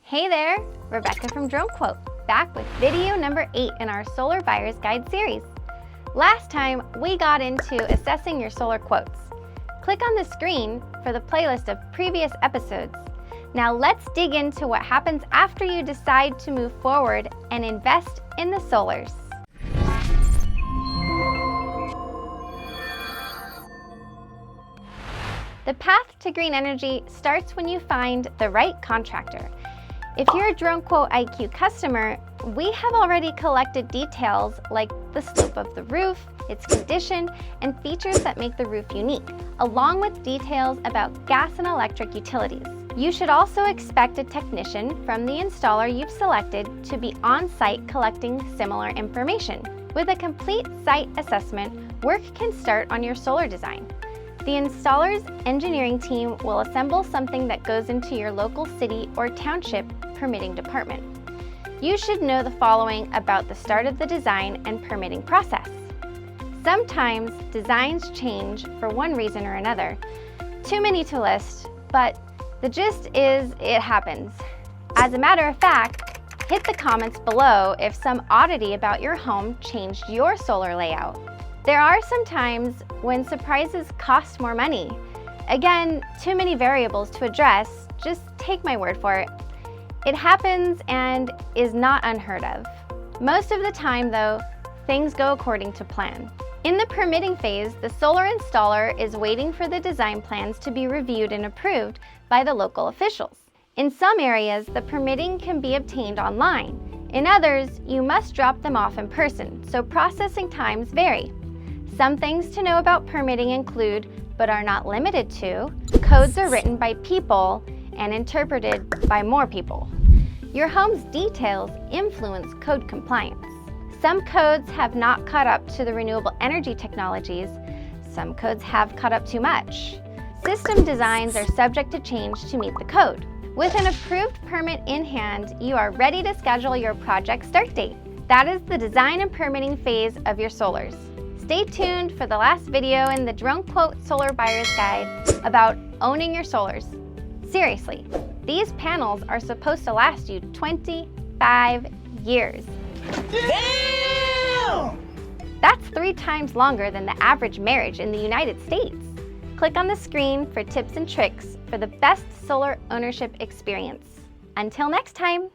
Hey there, Rebecca from DroneQuote, back with video number 8 in our Solar Buyer's Guide series. Last time, we got into assessing your solar quotes. Click on the screen for the playlist of previous episodes. Now let's dig into what happens after you decide to move forward and invest in the solars. The path to green energy starts when you find the right contractor. If you're a DroneQuote IQ customer, we have already collected details like the slope of the roof, its condition, and features that make the roof unique, along with details about gas and electric utilities. You should also expect a technician from the installer you've selected to be on site collecting similar information. With a complete site assessment, work can start on your solar design. The installer's engineering team will assemble something that goes into your local city or township permitting department. You should know the following about the start of the design and permitting process. Sometimes designs change for one reason or another. Too many to list, but the gist is it happens. As a matter of fact, hit the comments below if some oddity about your home changed your solar layout. There are some times when surprises cost more money. Again, too many variables to address, just take my word for it. It happens and is not unheard of. Most of the time though, things go according to plan. In the permitting phase, the solar installer is waiting for the design plans to be reviewed and approved by the local officials. In some areas, the permitting can be obtained online. In others, you must drop them off in person, so processing times vary. Some things to know about permitting include, but are not limited to, codes are written by people and interpreted by more people. Your home's details influence code compliance. Some codes have not caught up to the renewable energy technologies. Some codes have caught up too much. System designs are subject to change to meet the code. With an approved permit in hand, you are ready to schedule your project start date. That is the design and permitting phase of your solars. Stay tuned for the last video in the DroneQuote Solar Buyer's Guide about owning your solars. Seriously, these panels are supposed to last you 25 years. Damn! That's 3 times longer than the average marriage in the United States. Click on the screen for tips and tricks for the best solar ownership experience. Until next time.